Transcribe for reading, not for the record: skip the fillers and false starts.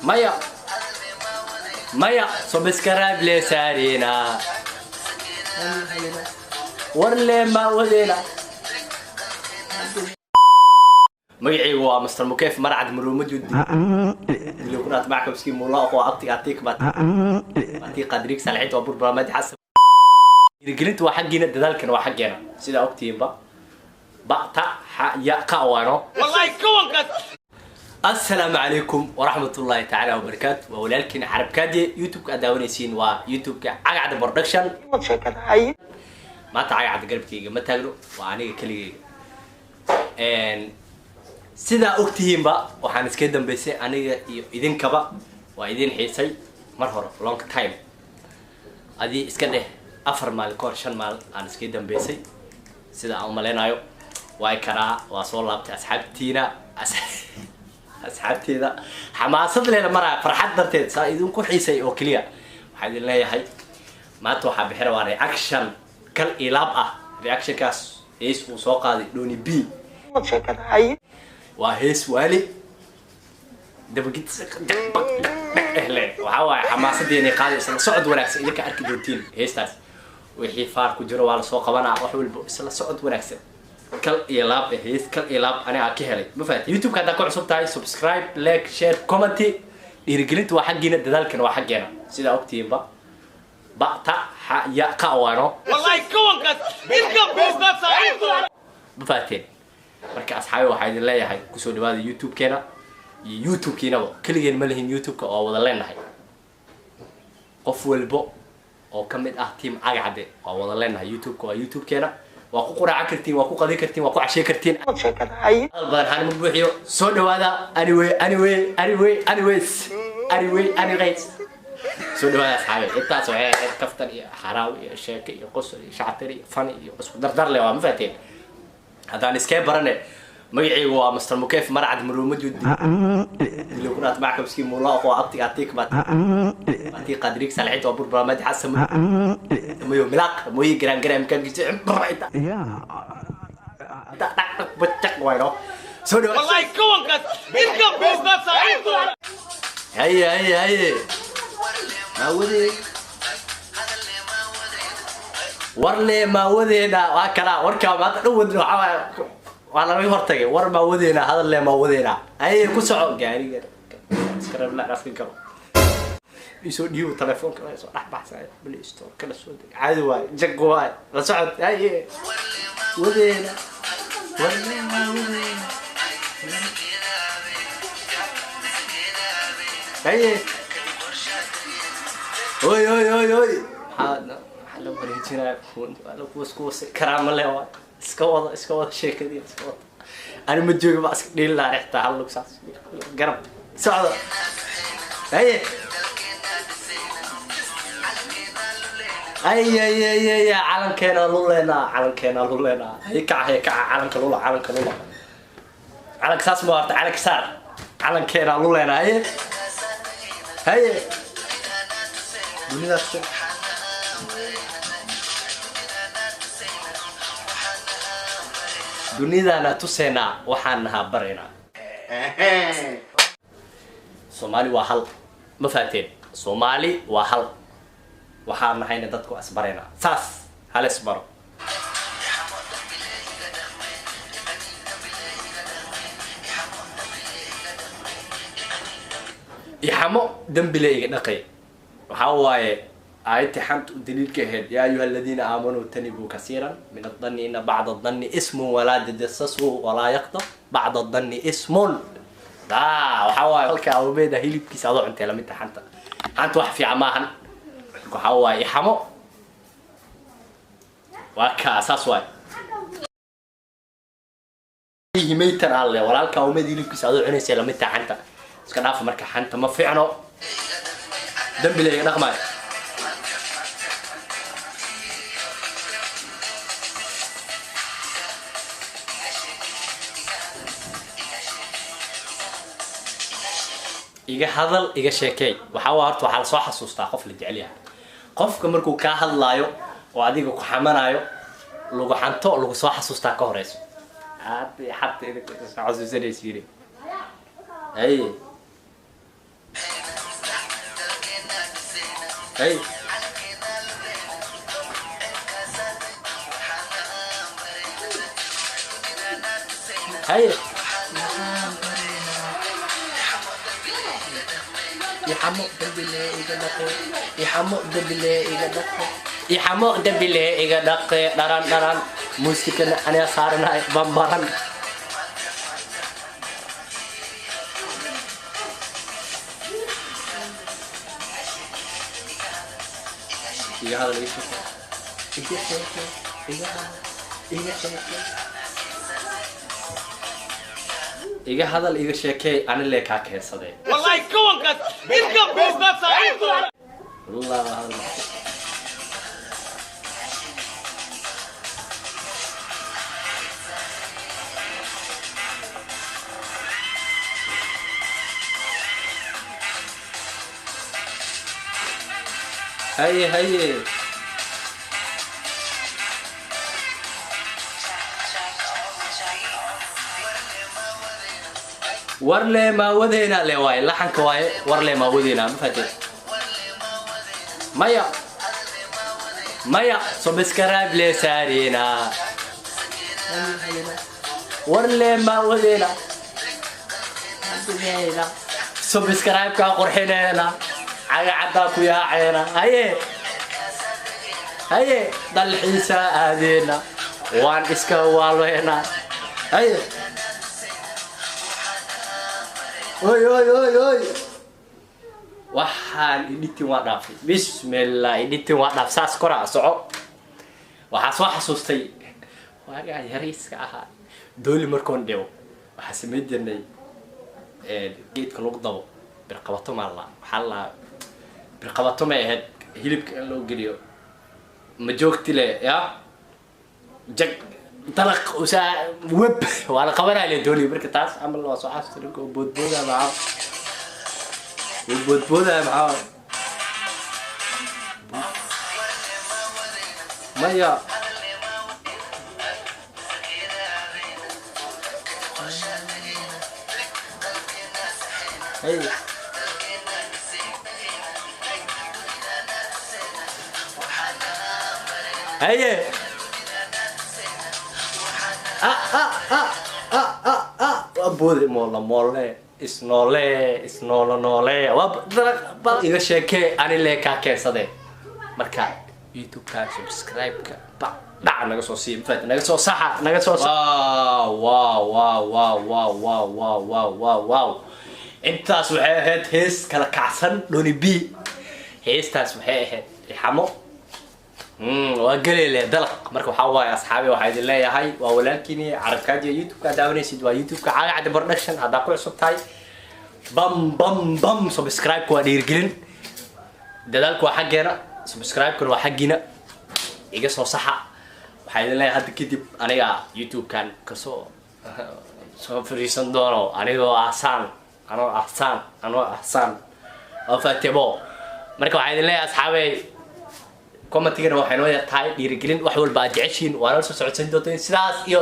مايا مايا سبسكرايب لي سارينا ورلي ما ودينا مقعي هو مستر مكيف مرعد مرومد يدي اللي كنت معك مسكين مولا اخو اعطيك اعطيك باتي قدريك سالعيت وابور برامج حسب قلت وحقنا دذلك وحقنا سيدا اكتين با تا يا قاوانو والله كون السلام عليكم ورحمة الله تعالى وبركاته وولالكن عرب كادي يوتيوب كداونيسين ويوتيوب كعقد برودكشن ما تعقد قلبكي ما تاغلو وانيga كليغي sida ogtihiinba waxaan iska dambeysay aniga iyo idinkaba waa idin xiisay mar hore long time adii iska dheh 4 maalin koor 5 maalin aan iska dambeysay sida aan maleenayo way karaa waa soo laabtay asxaabteeda xamaasad leena maraa farxad darteed saa idinku xiisay oo kaliya waxaan idin leeyahay maanta waxa bixira waa reaction kal ilaab ah reaction kaas ee uu soo qaaday Doni B وهيس والي دبقت وحاول حماسة يعني قاعد صعد وناكس إذا كأركي دوتين هيستاس وحي فارك وجرو على سوق وانا وحول بس صعد وناكس كل إلاب هيس كل إلاب أنا أكيهلي بفات يوتيوب كذا كل عصب تاعي سبسكرايب لايك شير كومنتي يرجلت وحقنا دذلك وحقنا سيدا أكتين با تا يا قاوانو والله كون إنكم بيزنس عيب بفاتين marka asxaabi waxa idin leeyahay ku soo dhawaada YouTube keena iyo YouTube keenaba kaliya ma lahin YouTube ka oo wada leenahay qof walbo oo kamid ah team agacade oo wada leenahay YouTube ka waa YouTube keena waa ku quraac kartiin waa ku qadi kartiin waa ku cashay kartiin alban han ma buuxiyo soo dhawaada anyways soo dhawaada asxaabi intaas waxay kaftan iyo xaraawi iyo sheeko iyo qosol iyo shactari iyo fani iyo isku dardar leh waa ma faateen هذا نسكيب برنة مقعي هو مستر مكيف مرعد مرومد يدي اللي كنت معك مسكين مولا أخو أعطيك باتي قدريك سالعيت وابور برامج حسب ميو ملاق موي جرام كان جيت بريتا تك بتك وينو سوري والله كون إنكم بيزنس عيب هي ما ودي warle ma wadeena waa kala warka ma dhawad waa la hortagay war ma wadeena hadal ma wadeena ay ku soco gaariga iskarab la rafin karo isoo dhiibo telefoonka la soo dhaxbaxsay Play Store kala soo deg caadi waay jag waay la socod ay wadeena warle ma wadeena ay oy hada لو بريتنا لو كوس كرام الله اسكوض شيء كذي اسكوض انا متجوج بس ديل لا ريحتها هلو ساس قرب سعد اي علم كينا لولنا هي كع علم كلولا علم ساس مارت علم كسار علم كينا لولنا هي dunidana tusayna waxaan nahaa barayna Soomaali waa hal ma faateen Soomaali waa hal waxaan nahayna dadku asbarayna saas hal isbaro يحمو دنبليga dhaqay waxa waaye آية حمد دليل كهد يا أيها الذين آمنوا تنبوا كثيرا من الظن إن بعض الظن اسم ولا تجسسوا ولا يقطع بعض الظن اسم وحوا هلك أو بيدا هيلب كيس أضع أنت لما أنت حنت واحد في عماهن وحوا يحمو وكا أساس واي هي ميتر على ولا هلك أو بيدا هيلب كيس أضع أنت لما أنت حنت كان عارف مركا حنت ما في عنه دم بلي نغمة iga hadal iga sheekay waxa horta waxa la soo xasuustaa qof la jecel yahay qofka markuu ka hadlaayo oo adiga ku xamanayo lagu xanto lagu soo xasuustaa ka horeyso حتى إذا كنت عاوز يصير ay هاي هاي يحمق دبلة إذا دقة يحمق دبلة إذا دقة يحمق دبلة إذا دقة دران موسيقى أنا صارنا بمبران إيه هذا اللي إيه هذا اللي شيكي أنا اللي كاكي صدق والله كونك إنك بيزنس عيب والله هي ورلي ما ودينا لي واي لحنك واي ورلي ما ودينا ما فهمت مايا سبسكرايب لي سارينا ورلي ما ودينا سبسكرايب كا قرحينا عاقا عداكو يا عينا هاي دل حيسا آدينا وان اسكا والوينا هاي اوي waxaan idintii waa dhaafay bismillah idintii waa dhaaf saas kora soco waxa soo xasuustay waaga yariiska ahaa dooli markoon dheew waxa sameeyay geedka lagu dabo birqabato maalla waxa la birqabato ma ahayd hilibka in loo geliyo ma joogti le ya jag talaq usa web wala qabanaa le dooli marka taas amal waa soo xasuustay ko boodbooda macaa boodbooda macaa maya hey hey boode moole isnoole waa iga sheekee ani le ka keensade marka YouTube ka subscribe ka dhac naga soo sii fad naga soo saxa naga soo wow intaas waxay ahayd hees kala kacsan Doni B heestaas waxay ahayd xamo waa galeele dalq marka waxa waay asxaabi waxa idin leeyahay waa walaalkiini carabkaaji YouTube ka daawanaysid waa YouTube ka caaga cad production hada ku cusub tahay bam subscribe ku dhiirgelin dadaalku waa xageena subscribe ku waa xageena iga soo saxa waxa idin leeyahay hadda kadib aniga YouTube kan ka soo fariisan doono anigoo ahsan oo faatimo marka waxa idin leeyahay asxaabi كومنتينا waxay noo tahay dhiirigelin wax walba aad jeceshiin waana soo socodsan doontaan sidaas iyo